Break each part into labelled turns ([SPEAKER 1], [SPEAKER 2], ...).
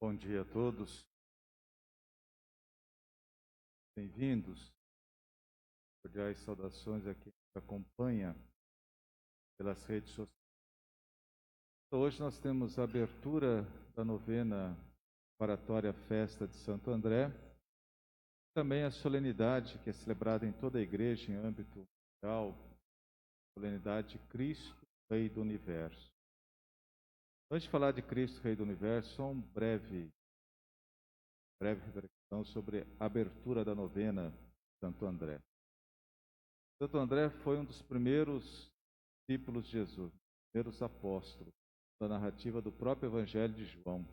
[SPEAKER 1] Bom dia a todos, bem-vindos. Cordiais saudações a quem nos acompanha pelas redes sociais. Hoje nós temos a abertura da novena oratória Festa de Santo André, também a solenidade que é celebrada em toda a igreja em âmbito mundial, solenidade Cristo, Rei do Universo. Antes de falar de Cristo, Rei do Universo, só uma breve reflexão sobre a abertura da novena Santo André. Santo André foi um dos primeiros discípulos de Jesus, primeiros apóstolos, da narrativa do próprio Evangelho de João.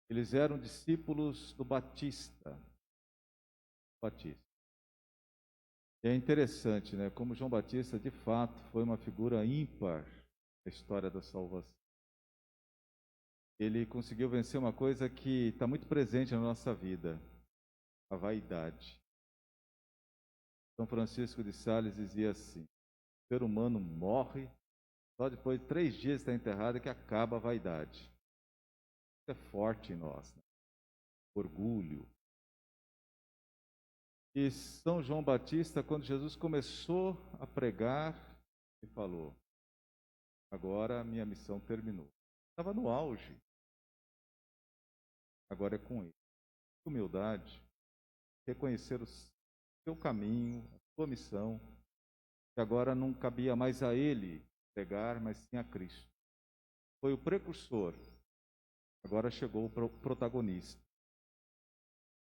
[SPEAKER 1] Eles eram discípulos do Batista. E é interessante, né? Como João Batista, de fato, foi uma figura ímpar na história da salvação. Ele conseguiu vencer uma coisa que está muito presente na nossa vida, a vaidade. São Francisco de Sales dizia assim: o ser humano morre, só depois de 3 dias está enterrado que acaba a vaidade. Isso é forte em nós, né? Orgulho. E São João Batista, quando Jesus começou a pregar, ele falou: agora a minha missão terminou. Estava no auge. Agora é com ele. Humildade, reconhecer o seu caminho, a sua missão, que agora não cabia mais a ele pregar, mas sim a Cristo. Foi o precursor. Agora chegou o protagonista.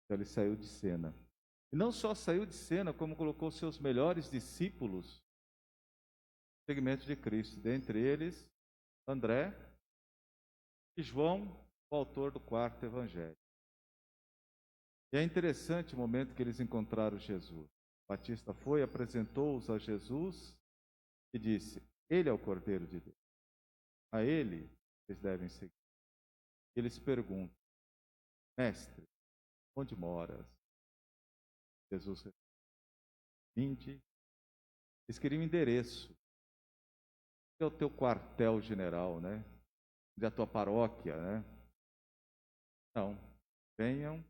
[SPEAKER 1] Então ele saiu de cena. E não só saiu de cena, como colocou seus melhores discípulos no segmento de Cristo. Dentre eles, André e João, o autor do 4º Evangelho. E é interessante o momento que eles encontraram Jesus. Batista foi, apresentou-os a Jesus e disse: ele é o Cordeiro de Deus. A ele eles devem seguir. Eles perguntam: mestre, onde moras? Jesus responde: vinde. Eles queriam endereço. Onde é o teu quartel-general, né? Onde é a tua paróquia, né? Não. Venham.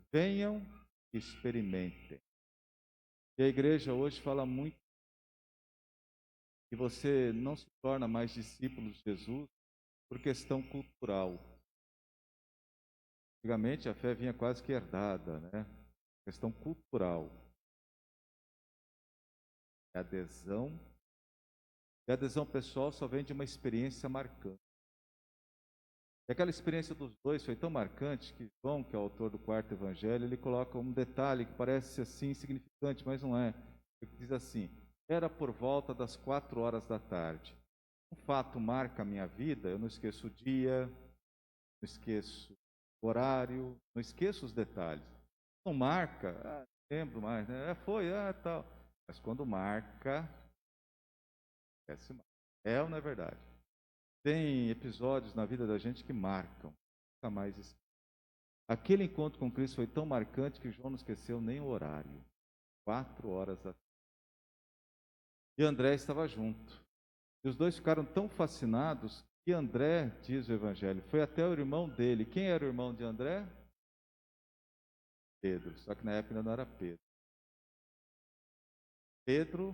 [SPEAKER 1] Venham e experimentem. E a igreja hoje fala muito que você não se torna mais discípulo de Jesus por questão cultural. Antigamente a fé vinha quase que herdada, né? Questão cultural. É adesão. E a adesão pessoal só vem de uma experiência marcante. E aquela experiência dos dois foi tão marcante que João, que é o autor do 4º Evangelho, ele coloca um detalhe que parece assim insignificante, mas não é. Ele diz assim: era por volta das 4 horas da tarde. Um fato marca a minha vida, eu não esqueço o dia, não esqueço o horário, não esqueço os detalhes. Não marca, não lembro mais, né? Tal. Mas quando marca, esquece mais. É ou não é verdade? Tem episódios na vida da gente que marcam, nunca mais esquece. Aquele encontro com Cristo foi tão marcante que João não esqueceu nem o horário. 4 horas da tarde. E André estava junto. E os dois ficaram tão fascinados que André, diz o Evangelho, foi até o irmão dele. Quem era o irmão de André? Pedro. Só que na época ainda não era Pedro. Pedro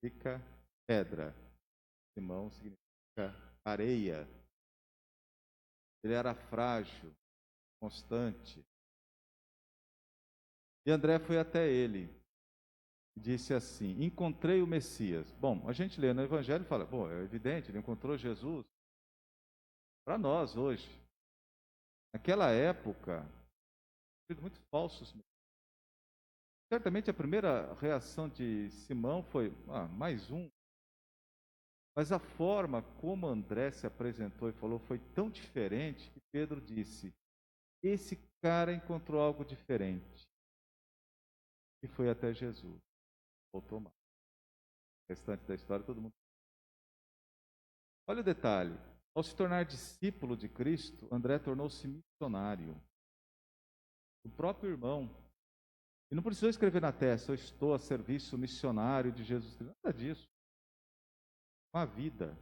[SPEAKER 1] significa pedra. Simão significa areia. Ele era frágil, constante. E André foi até ele. Disse assim: encontrei o Messias. Bom, a gente lê no Evangelho e fala: bom, é evidente, ele encontrou Jesus. Para nós hoje, naquela época, muitos falsos. Certamente a primeira reação de Simão foi: mais um. Mas a forma como André se apresentou e falou foi tão diferente que Pedro disse: esse cara encontrou algo diferente. E foi até Jesus. Voltou mais. O restante da história todo mundo. Olha o detalhe: ao se tornar discípulo de Cristo, André tornou-se missionário. O próprio irmão. E não precisou escrever na testa: eu estou a serviço missionário de Jesus Cristo. Nada disso. Uma vida.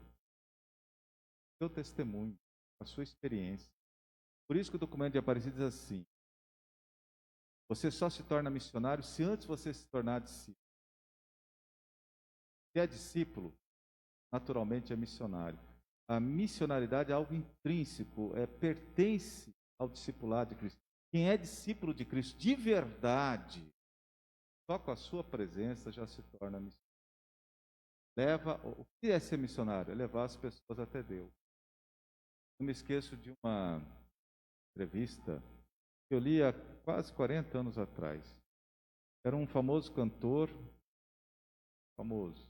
[SPEAKER 1] seu testemunho, a sua experiência. Por isso que o documento de Aparecida diz assim: você só se torna missionário se antes você se tornar discípulo. Se é discípulo, naturalmente é missionário. A missionaridade é algo intrínseco, pertence ao discipulado de Cristo. Quem é discípulo de Cristo de verdade, só com a sua presença já se torna missionário. O que é ser missionário? É levar as pessoas até Deus. Não me esqueço de uma entrevista que eu li há quase 40 anos atrás. Era um famoso cantor, famoso.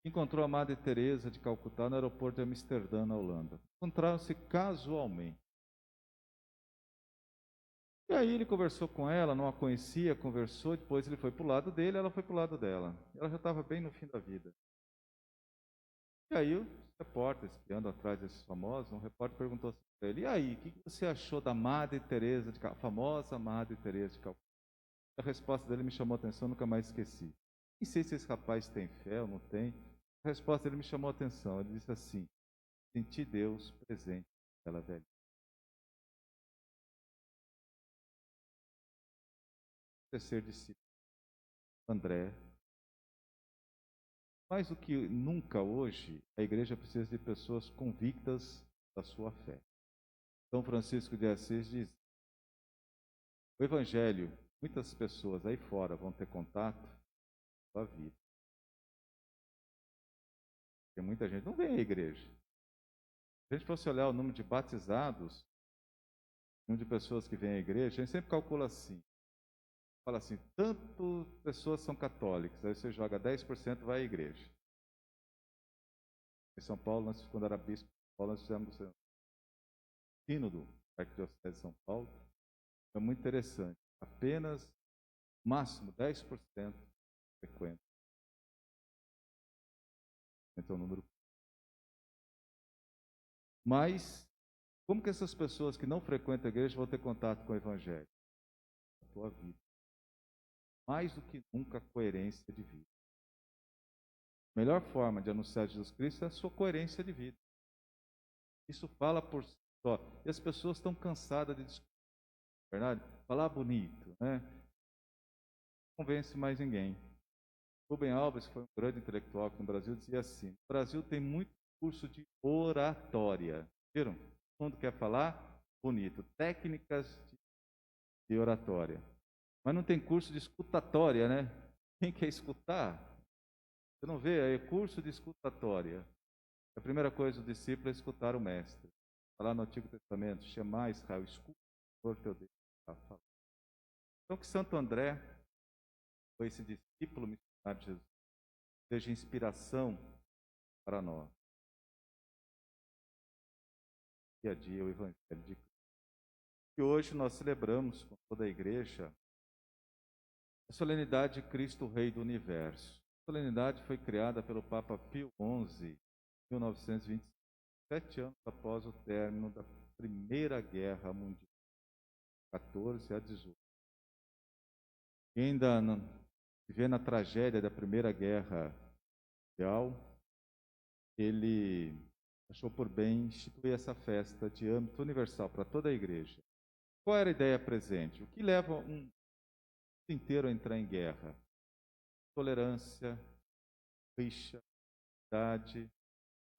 [SPEAKER 1] Encontrou a Madre Teresa de Calcutá no aeroporto de Amsterdã, na Holanda. Encontraram-se casualmente. E aí ele conversou com ela, não a conhecia, conversou, depois ele foi para o lado dele, ela foi para o lado dela. Ela já estava bem no fim da vida. E aí os repórteres que andam atrás desses famosos, um repórter perguntou assim para ele: e aí, o que você achou da Madre Teresa de Calcutá, a famosa Madre Teresa de Calcutá? A resposta dele me chamou a atenção, nunca mais esqueci. Nem sei se esse rapaz tem fé ou não tem. A resposta dele me chamou a atenção. Ele disse assim: senti Deus presente naquela velha. Ser discípulo. André. Mais do que nunca hoje, a igreja precisa de pessoas convictas da sua fé. São Francisco de Assis diz: o evangelho, muitas pessoas aí fora vão ter contato com a vida. Porque muita gente não vem à igreja. Se a gente fosse olhar o número de batizados, o número de pessoas que vêm à igreja, a gente sempre calcula assim. Fala assim, tanto pessoas são católicas, aí você joga 10% vai à igreja. Em São Paulo, quando era bispo, nós fizemos o sínodo da Arquidiocese de São Paulo. É muito interessante. Apenas, máximo, 10% frequenta. Então, o número. Mas, como que essas pessoas que não frequentam a igreja vão ter contato com o Evangelho? A tua vida. Mais do que nunca, coerência de vida. A melhor forma de anunciar Jesus Cristo é a sua coerência de vida. Isso fala por si só. E as pessoas estão cansadas de discutir, verdade? Falar bonito, né? Não convence mais ninguém. Rubem Alves, que foi um grande intelectual aqui no Brasil, dizia assim: no Brasil tem muito curso de oratória. Viram? Todo mundo quer falar bonito. Técnicas de oratória. Mas não tem curso de escutatória, né? Quem quer escutar? Você não vê? É curso de escutatória. A primeira coisa do discípulo é escutar o mestre. Está lá no Antigo Testamento: Shema Israel, escuta o Senhor teu Deus. Então, que Santo André foi esse discípulo missionário de Jesus, seja inspiração para nós. Dia a dia, o Evangelho de Cristo. E hoje nós celebramos com toda a igreja a solenidade de Cristo, Rei do Universo. A solenidade foi criada pelo Papa Pio XI, em 1927, 7 anos após o término da Primeira Guerra Mundial, 14 a 18. E ainda vivendo a tragédia da Primeira Guerra Mundial, ele achou por bem instituir essa festa de âmbito universal para toda a igreja. Qual era a ideia presente? O que leva um mundo inteiro a entrar em guerra? Tolerância, rixa, idade,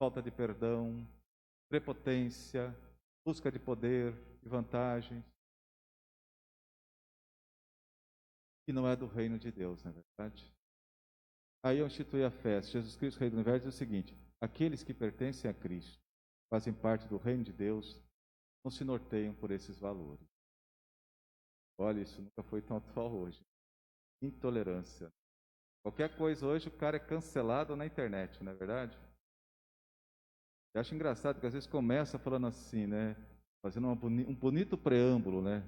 [SPEAKER 1] falta de perdão, prepotência, busca de poder e vantagens. Que não é do reino de Deus, não é verdade? Aí eu instituí a festa. Jesus Cristo, Rei do Universo, diz o seguinte: aqueles que pertencem a Cristo, fazem parte do reino de Deus, não se norteiam por esses valores. Olha, isso nunca foi tão atual hoje. Intolerância. Qualquer coisa hoje, o cara é cancelado na internet, não é verdade? Eu acho engraçado que às vezes começa falando assim, né? Fazendo um bonito preâmbulo, né?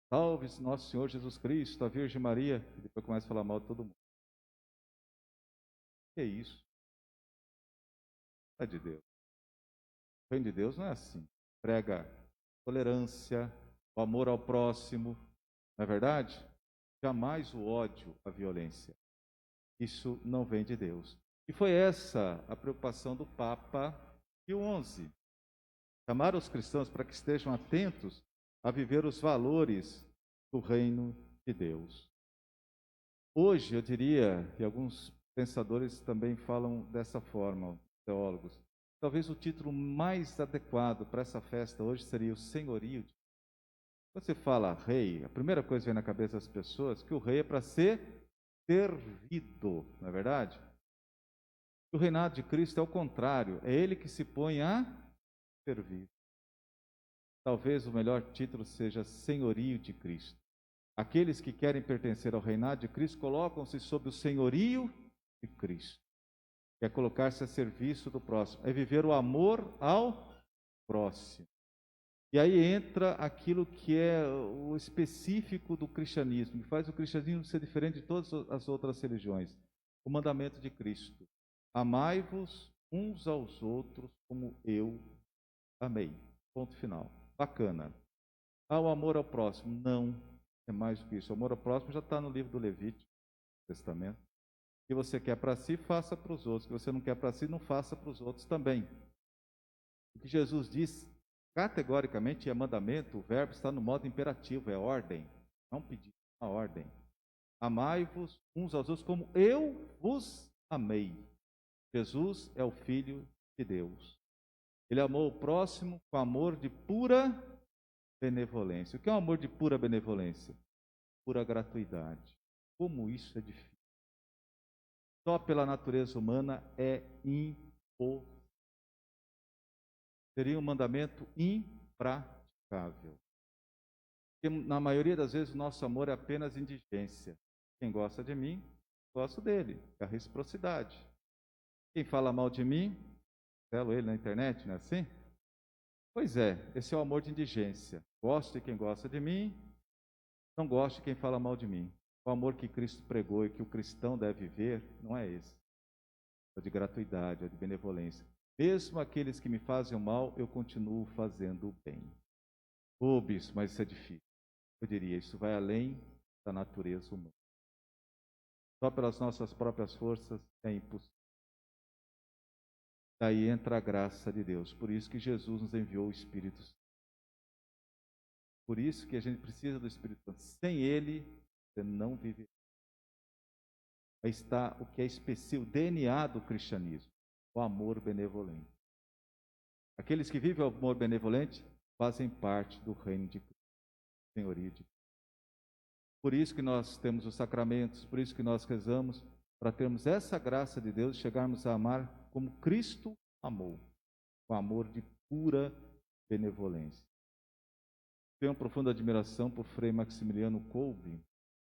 [SPEAKER 1] Salve nosso Senhor Jesus Cristo, a Virgem Maria, e depois começa a falar mal de todo mundo. Que é isso? É de Deus. O reino de Deus não é assim. Prega tolerância, o amor ao próximo, não é verdade? Jamais o ódio, a violência. Isso não vem de Deus. E foi essa a preocupação do Papa E o 11, chamar os cristãos para que estejam atentos a viver os valores do reino de Deus. Hoje, eu diria, e alguns pensadores também falam dessa forma, teólogos, talvez o título mais adequado para essa festa hoje seria o senhorio. Quando você fala rei, a primeira coisa que vem na cabeça das pessoas é que o rei é para ser servido, não é verdade? O reinado de Cristo é o contrário, é ele que se põe a servir. Talvez o melhor título seja senhorio de Cristo. Aqueles que querem pertencer ao reinado de Cristo colocam-se sob o senhorio de Cristo. É colocar-se a serviço do próximo, é viver o amor ao próximo. E aí entra aquilo que é o específico do cristianismo, que faz o cristianismo ser diferente de todas as outras religiões. O mandamento de Cristo: amai-vos uns aos outros como eu amei. Ponto final. Bacana. O amor ao próximo? Não, é mais do que isso. O amor ao próximo já está no livro do Levítico, Testamento. O que você quer para si, faça para os outros. O que você não quer para si, não faça para os outros também. O que Jesus diz categoricamente é mandamento, o verbo está no modo imperativo, é ordem, não pedido, é uma ordem. Amai-vos uns aos outros como eu vos amei. Jesus é o Filho de Deus. Ele amou o próximo com amor de pura benevolência. O que é um amor de pura benevolência? Pura gratuidade. Como isso é difícil. Só pela natureza humana é impossível. Seria um mandamento impraticável. Porque, na maioria das vezes, o nosso amor é apenas indigência. Quem gosta de mim, gosto dele. É a reciprocidade. Quem fala mal de mim, selo ele na internet, não é assim? Pois é, esse é o amor de indigência. Gosto de quem gosta de mim, não gosto de quem fala mal de mim. O amor que Cristo pregou e que o cristão deve viver não é esse. É o de gratuidade, é o de benevolência. Mesmo aqueles que me fazem o mal, eu continuo fazendo o bem. Bispo, mas isso é difícil. Eu diria, isso vai além da natureza humana. Só pelas nossas próprias forças é impossível. Daí entra a graça de Deus. Por isso que Jesus nos enviou o Espírito Santo. Por isso que a gente precisa do Espírito Santo. Sem ele, você não vive. Aí está o que é específico, o DNA do cristianismo, o amor benevolente. Aqueles que vivem o amor benevolente fazem parte do reino de Cristo, senhorio de Cristo. Por isso que nós temos os sacramentos, por isso que nós rezamos, para termos essa graça de Deus, chegarmos a amar como Cristo amou, com amor de pura benevolência. Tenho uma profunda admiração por Frei Maximiliano Kolbe,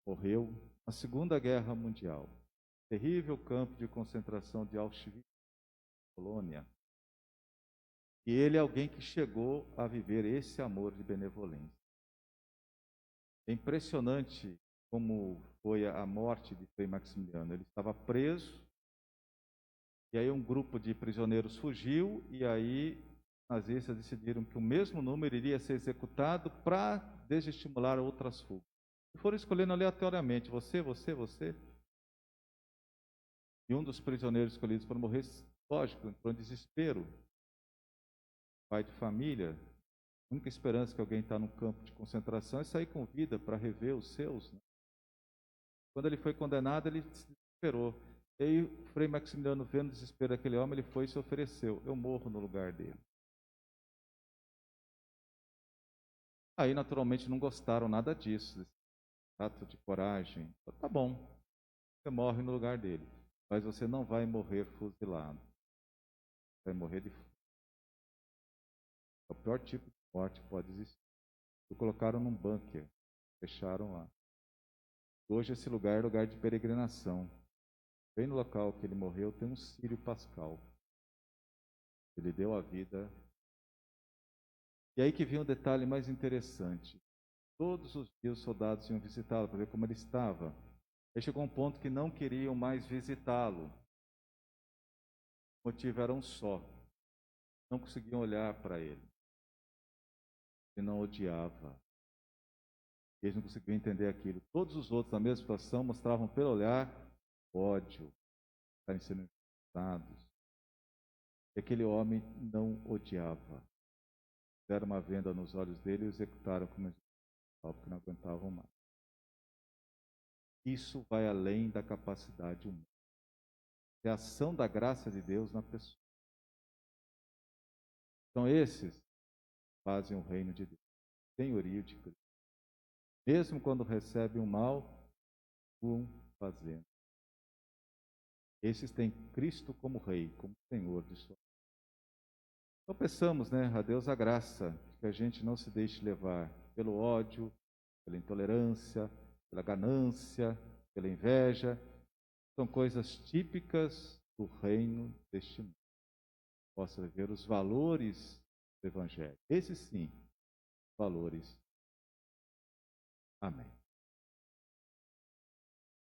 [SPEAKER 1] morreu na Segunda Guerra Mundial, terrível campo de concentração de Auschwitz, Polônia. E ele é alguém que chegou a viver esse amor de benevolência. É impressionante como foi a morte de Frei Maximiliano. Ele estava preso, e aí um grupo de prisioneiros fugiu, e aí os nazistas decidiram que o mesmo número iria ser executado para desestimular outras fugas. E foram escolhendo aleatoriamente, você. E um dos prisioneiros escolhidos para morrer, lógico, entrou em desespero. Pai de família, a única esperança que alguém está num campo de concentração é sair com vida para rever os seus. Né? Quando ele foi condenado, ele se desesperou. E aí o Frei Maximiliano, vendo o desespero daquele homem, ele foi e se ofereceu. Eu morro no lugar dele. Aí, naturalmente, não gostaram nada disso, desse ato de coragem. Tá bom, você morre no lugar dele, mas você não vai morrer fuzilado. Vai morrer de fome. É o pior tipo de morte que pode existir. O colocaram num bunker, fecharam lá. Hoje esse lugar é lugar de peregrinação. Bem no local que ele morreu tem um Círio Pascal. Ele deu a vida. E aí que vinha um detalhe mais interessante. Todos os dias os soldados iam visitá-lo para ver como ele estava. Aí chegou um ponto que não queriam mais visitá-lo. O motivo era um só. Não conseguiam olhar para ele. Ele não odiava. Eles não conseguiam entender aquilo. Todos os outros, na mesma situação, mostravam pelo olhar ódio, estarem sendo insultados. E aquele homem não odiava. Deram uma venda nos olhos dele e o executaram como executavam, porque não aguentavam mais. Isso vai além da capacidade humana. É a ação da graça de Deus na pessoa. Então esses fazem o reino de Deus, senhorio de Cristo. Mesmo quando recebem o mal, vão fazendo. Esses têm Cristo como Rei, como Senhor de sua vida. Então peçamos, a Deus a graça, que a gente não se deixe levar pelo ódio, pela intolerância, pela ganância, pela inveja. São coisas típicas do reino deste mundo. Possa ver os valores do Evangelho. Esses sim, valores. Amém.